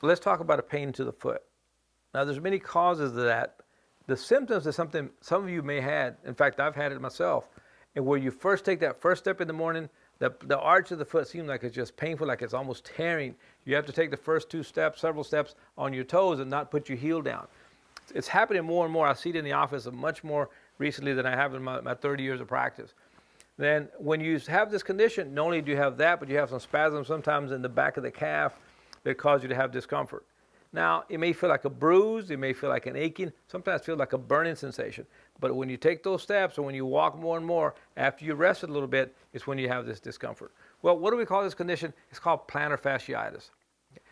let's talk about a pain to the foot. Now, there's many causes of that. The symptoms is something some of you may have. In fact, I've had it myself. And where you first take that first step in the morning, the arch of the foot seems like it's just painful, like it's almost tearing. You have to take the first 2 steps, several steps on your toes and not put your heel down. It's happening more and more. I see it in the office much more recently than I have in my 30 years of practice. Then when you have this condition, not only do you have that, but you have some spasms sometimes in the back of the calf that cause you to have discomfort. Now, it may feel like a bruise, it may feel like an aching, sometimes feel like a burning sensation. But when you take those steps or when you walk more and more, after you rest a little bit, it's when you have this discomfort. Well, what do we call this condition? It's called plantar fasciitis.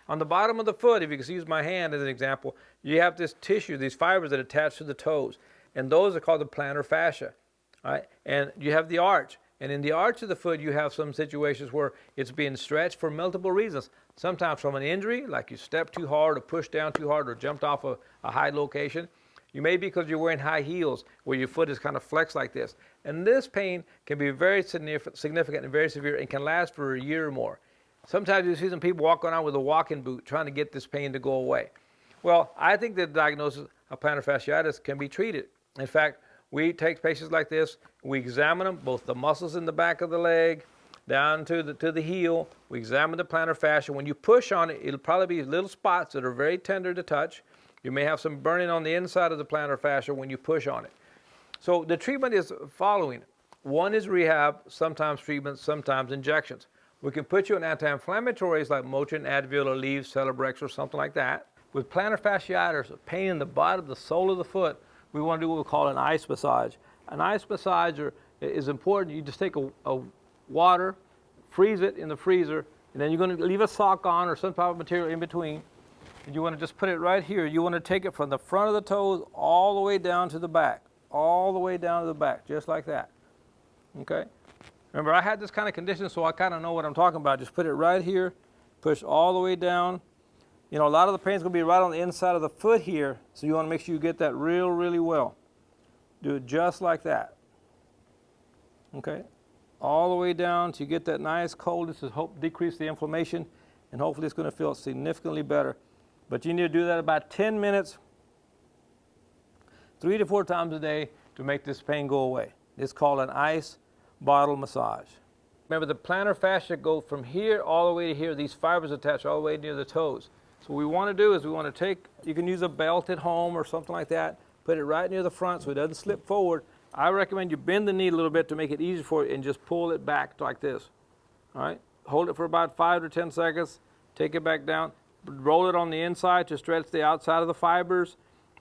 On the bottom of the foot, if you can use my hand as an example, you have this tissue, these fibers that attach to the toes. And those are called the plantar fascia. Right? And you have the arch. And in the arch of the foot, you have some situations where it's being stretched for multiple reasons. Sometimes from an injury, like you stepped too hard or pushed down too hard or jumped off a high location. You may be because you're wearing high heels where your foot is kind of flexed like this. And this pain can be very significant and very severe and can last for a year or more. Sometimes you see some people walking around with a walking boot trying to get this pain to go away. Well, I think the diagnosis of plantar fasciitis can be treated. In fact, we take patients like this, we examine them, both the muscles in the back of the leg, down to the heel. We examine the plantar fascia. When you push on it, it'll probably be little spots that are very tender to touch. You may have some burning on the inside of the plantar fascia when you push on it. So the treatment is following. One is rehab, sometimes treatment, sometimes injections. We can put you on anti-inflammatories like Motrin, Advil, or Aleve, Celebrex, or something like that. With plantar fasciitis, pain in the bottom, the sole of the foot, we want to do what we call an ice massage. An ice massage is important. You just take a water, freeze it in the freezer, and then you're going to leave a sock on or some type of material in between. And you want to just put it right here. You want to take it from the front of the toes all the way down to the back. All the way down to the back, just like that. Okay? Remember, I had this kind of condition, so I kind of know what I'm talking about. Just put it right here, push all the way down. You know, a lot of the pain is going to be right on the inside of the foot here, so you want to make sure you get that really well. Do it just like that. Okay? All the way down till you get that nice coldness to help decrease the inflammation, and hopefully it's going to feel significantly better. But you need to do that about 10 minutes, 3 to 4 times a day to make this pain go away. It's called an ice bottle massage. Remember, the plantar fascia go from here all the way to here. These fibers attach all the way near the toes. So what we want to do is we want to take, you can use a belt at home or something like that, put it right near the front so it doesn't slip forward. I recommend you bend the knee a little bit to make it easier for you and just pull it back like this. All right? Hold it for about 5 to 10 seconds, take it back down, roll it on the inside to stretch the outside of the fibers,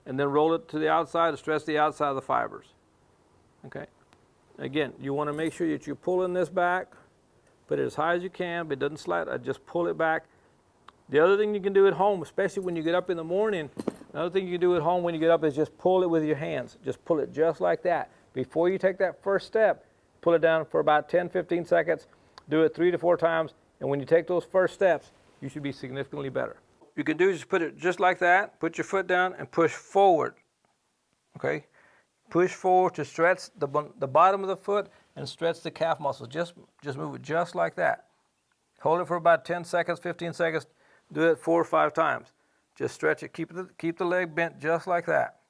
and then roll it to the outside to stretch the outside of the fibers. Okay? Again, you want to make sure that you're pulling this back, put it as high as you can, but it doesn't slide, just pull it back. The other thing you can do at home, especially when you get up in the morning, another thing you can do at home when you get up is just pull it with your hands. Just pull it just like that. Before you take that first step, pull it down for about 10, 15 seconds, do it 3 to 4 times, and when you take those first steps, you should be significantly better. You can do is just put it just like that, put your foot down and push forward, okay? Push forward to stretch the bottom of the foot and stretch the calf muscles. Just move it just like that. Hold it for about 10 seconds, 15 seconds, do it 4 or 5 times. Just stretch it, keep the leg bent just like that.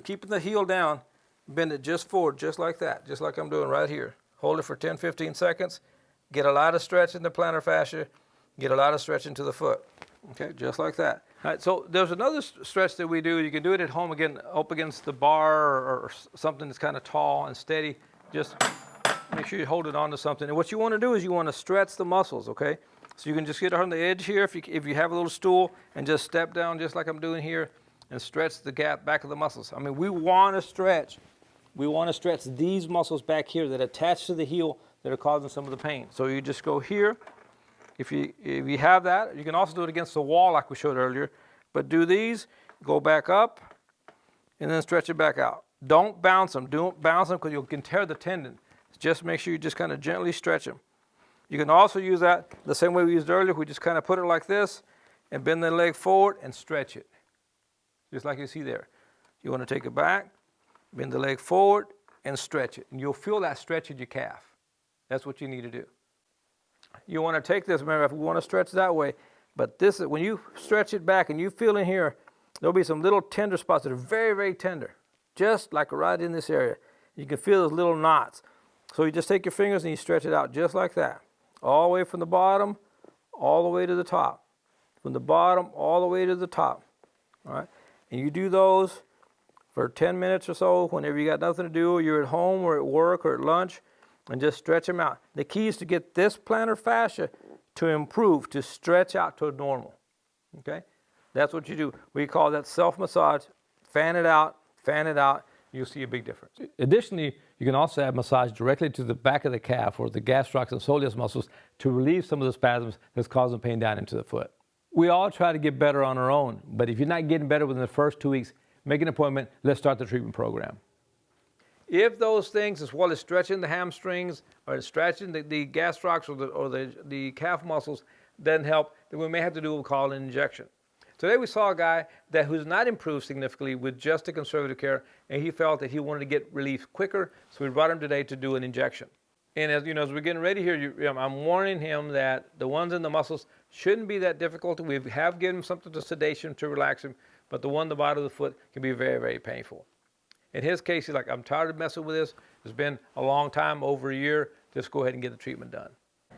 Keeping the heel down, bend it just forward, just like that, just like I'm doing right here. Hold it for 10, 15 seconds, get a lot of stretch in the plantar fascia, get a lot of stretch into the foot. Okay, just like that. All right, so there's another stretch that we do. You can do it at home again, up against the bar or something that's kind of tall and steady. Just make sure you hold it onto something. And what you want to do is you want to stretch the muscles, okay? So you can just get on the edge here if you have a little stool and just step down just like I'm doing here and stretch the back of the muscles. I mean, we want to stretch these muscles back here that attach to the heel that are causing some of the pain. So you just go here. If you have that, you can also do it against the wall like we showed earlier. But do these, go back up, and then stretch it back out. Don't bounce them. Don't bounce them because you can tear the tendon. Just make sure you just kind of gently stretch them. You can also use that the same way we used earlier. We just kind of put it like this and bend the leg forward and stretch it. Just like you see there. You want to take it back, bend the leg forward, and stretch it. And you'll feel that stretch in your calf. That's what you need to do. You want to take this, remember, if we want to stretch that way, But this is, when you stretch it back and you feel in here, there'll be some little tender spots that are very, very tender, just like right in this area. You can feel those little knots. So you just take your fingers and you stretch it out just like that, all the way from the bottom, all the way to the top. From the bottom, all the way to the top, all right? And you do those for 10 minutes or so, whenever you got nothing to do, or you're at home or at work or at lunch, and just stretch them out. The key is to get this plantar fascia to improve, to stretch out to normal, okay? That's what you do. We call that self-massage. Fan it out, you'll see a big difference. Additionally, you can also add massage directly to the back of the calf or the gastrocs and soleus muscles to relieve some of the spasms that's causing pain down into the foot. We all try to get better on our own, but if you're not getting better within the first 2 weeks, make an appointment, let's start the treatment program. If those things, as well as stretching the hamstrings or stretching the gastrocs or the calf muscles, doesn't help, then we may have to do what we call an injection. Today we saw a guy who's not improved significantly with just the conservative care, and he felt that he wanted to get relief quicker, so we brought him today to do an injection. And as you know, as we're getting ready here, I'm warning him that the ones in the muscles shouldn't be that difficult. We have given him something to sedation to relax him, but the one in the bottom of the foot can be very, very painful. In his case, he's like, I'm tired of messing with this. It's been a long time, over a year. Just go ahead and get the treatment done.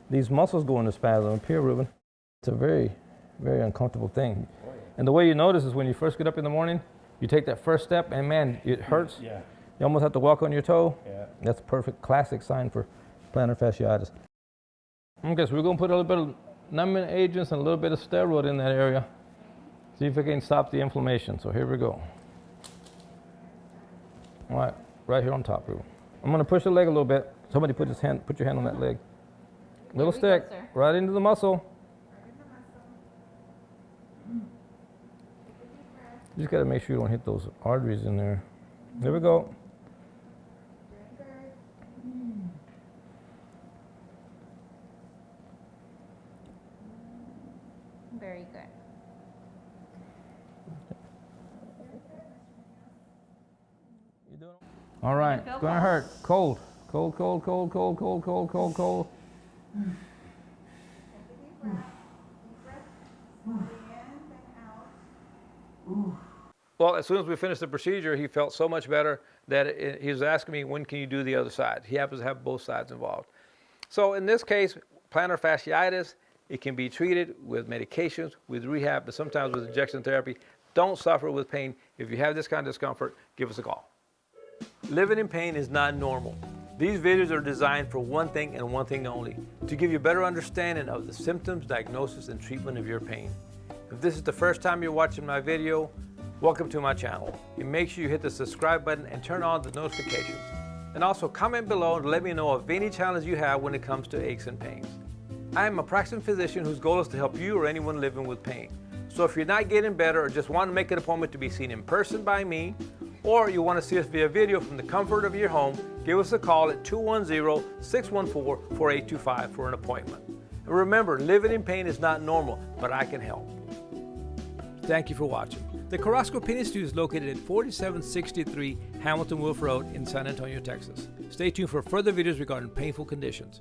These muscles go into spasm up here, Ruben. It's a very, very uncomfortable thing. And the way you notice is when you first get up in the morning, you take that first step, and man, it hurts. Yeah. You almost have to walk on your toe. Yeah. That's a perfect, classic sign for plantar fasciitis. Okay, so we're going to put a little bit of numbing agents and a little bit of steroid in that area. See if we can stop the inflammation. So here we go. All right, right here on top, Ruben. I'm going to push the leg a little bit. Somebody put your hand on that leg. Little stick, right into the muscle. You just got to make sure you don't hit those arteries in there. There we go. Very good. All right, it's going to hurt. Cold. Cold, cold, cold, cold, cold, cold, cold, cold. Well, as soon as we finished the procedure, he felt so much better that he was asking me, when can you do the other side? He happens to have both sides involved. So in this case, plantar fasciitis, it can be treated with medications, with rehab, but sometimes with injection therapy. Don't suffer with pain. If you have this kind of discomfort, give us a call. Living in pain is not normal. These videos are designed for one thing and one thing only, to give you a better understanding of the symptoms, diagnosis, and treatment of your pain. If this is the first time you're watching my video, welcome to my channel. And make sure you hit the subscribe button and turn on the notifications. And also comment below and let me know of any challenge you have when it comes to aches and pains. I am a practicing physician whose goal is to help you or anyone living with pain. So if you're not getting better or just want to make an appointment to be seen in person by me, or you want to see us via video from the comfort of your home, give us a call at 210-614-4825 for an appointment. And remember, living in pain is not normal, but I can help. Thank you for watching. The Carrasco Pain Institute is located at 4763 Hamilton Wolf Road in San Antonio, Texas. Stay tuned for further videos regarding painful conditions.